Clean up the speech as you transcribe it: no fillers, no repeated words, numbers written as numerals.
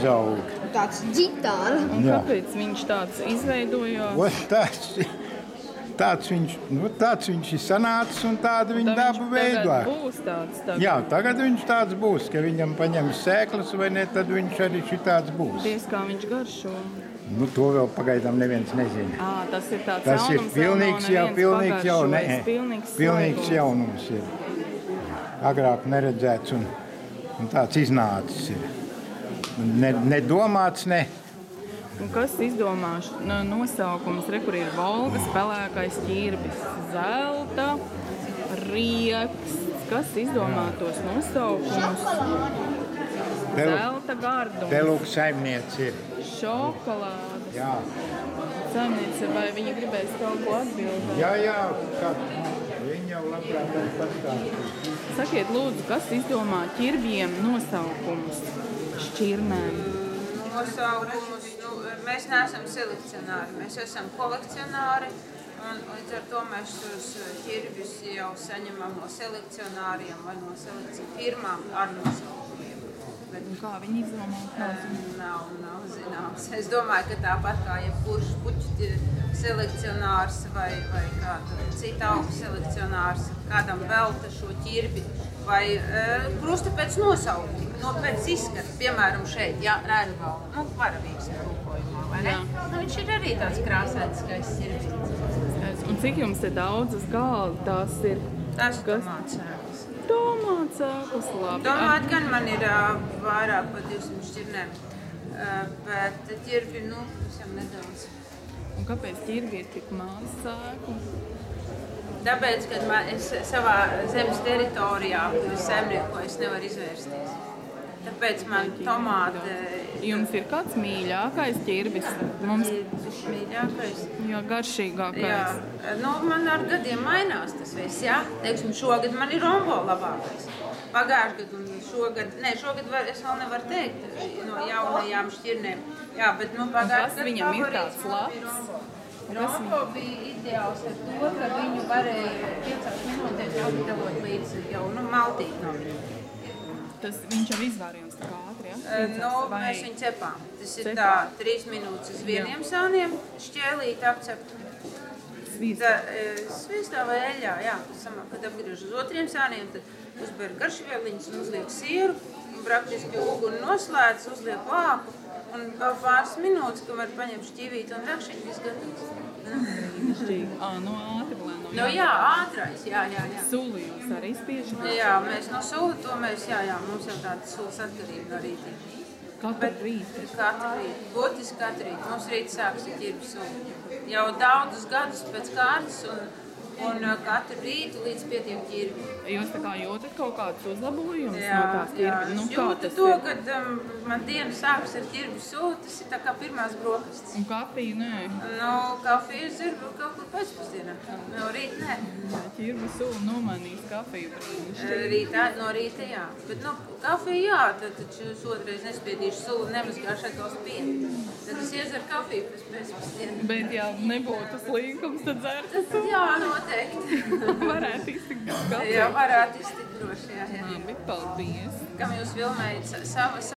izaug. Tāds ģitāra. Un kāpēc viņš tāds izveidojās? Tāds viņš ir sanācis un tādu viņa dabu veido. Tagad būs tāds tagad. Jā, tagad viņš tāds būs, ka viņam paņems sēklas vai ne, tad viņš arī šitāds būs. Diez kā viņš garšo. To vēl pagaidām neviens nezina. Tas ir tāds Tas ir jaunums, pilnīgs jaunums ir. Agrāk neredzēts un tāds iznācis ir. Nedomāts, ne. Un kas izdomās nosaukums? Kur ir Volgas, pelēkais ķirbis, zelta, rieks. Kas izdomā tos nosaukumus? Zelta gardums. Telūk saimniece ir. Šokolādes. Jā. Saimniece, vai viņa gribēs kaut ko atbildēt? Jā, viņa jau labprāt arī pastāstīs. Sakiet, lūdzu, kas izdomā ķirbjiem nosaukumus šķirnēm? Nosaukumus, mēs neesam selekcionāri, mēs esam kolekcionāri, un līdz ar to mēs šos ķirbjus jau saņemam no selekcionāriem vai no selekciju firmām ar nosaukumiem. Un kā viņi izdomā? Nav zināms. Es domāju, ka tāpat kā jebkurš puķu selekcionārs vai kāda cita augu selekcionārs kādam velta šo ķirbi vai krusta pēc nosaukuma, pēc izskata, piemēram šeit, rēdgalva, varavīgs rūkojumā, vai ne? Viņš ir arī tāds krāsēts, skaists ķirbīts. Un cik jums te daudzas galdi tās ir? Tas tomātsēklas. Tomātsēklas, labi. Tomāti gan man ir vairāk par 200 šķirnēm, bet ķirbi, visam nedaudz. Un kāpēc ķirbi ir tik maz sēklu? Tāpēc, ka es savā zemes teritorijā, kur es saimniekoju, es nevaru izvērsties. Tāpēc man tomāti... Jums ir kāds mīļākais ķirbis? Mīļākais? Jā, garšīgākais. Jā, man ar gadiem mainās tas viss, jā. Teiksim, šogad man ir rombo labākais. Pagājuši gadu un šogad, es vēl nevaru teikt no jaunajām šķirnēm. Jā, bet pagājuši gadu viņam ir tāds labs? Rombo bija ideāls ar to, ka viņu varēja 5 minūtēs apgatavot līdz jau maltīt no viņa. Viņš jau izvārījums tā kā ātri, ja? Mēs viņu cepām. Tas ir tā 3 minūtes uz vieniem sāniem, šķēlīt apcept. Svīstā vai eļļā, jā. Kad apgriež uz otriem sāniem, tad uzber garšvieliņas un uzliek sieru, un praktiski uguni noslēdz, uzliek vāku, un vēl pāris minūtes, kamēr paņem šķīvīt un rakšiņu, viss gatavs. Ātri lēno. Jā, ātrais, jā. Suli jūs arī spiežat? Jā, mēs no suli to mums jau tāda sulas atkarība no rītī. Katru rītu? Katru rītu, būtiski katru rītu. Mums rīt sāks ar ķirbi suli. Jau daudzus gadus pēc kārtas un katru rītu līdz pietiek ķirbi. Jūs tā kā jūtat kaut kādus uzlabojumus no tās ķirbi? Es jūtu to, kad man diena sāks ar ķirbi suli, tas ir tā kā pirmās brokastis. Un kafiju, nē? Kafiju zirbu kaut kur pēcpusdienā. No rīta, nē. Ķirbi suli nomainīs kafiju. No rīta, jā. Bet, kafiju, jā, tad taču es otrais nespiedīšu suli, nemazgāšu atkal spiedi. Tad es iezaru kafiju pēcpusdienā. Bet, ja nebūtu slīkums, tad dzertu suli? Jā, noteikti. Varētu iztikt kafiju? Jā, varētu iztikt droši, jā. Labi, paldies. Kam jūs filmējat savas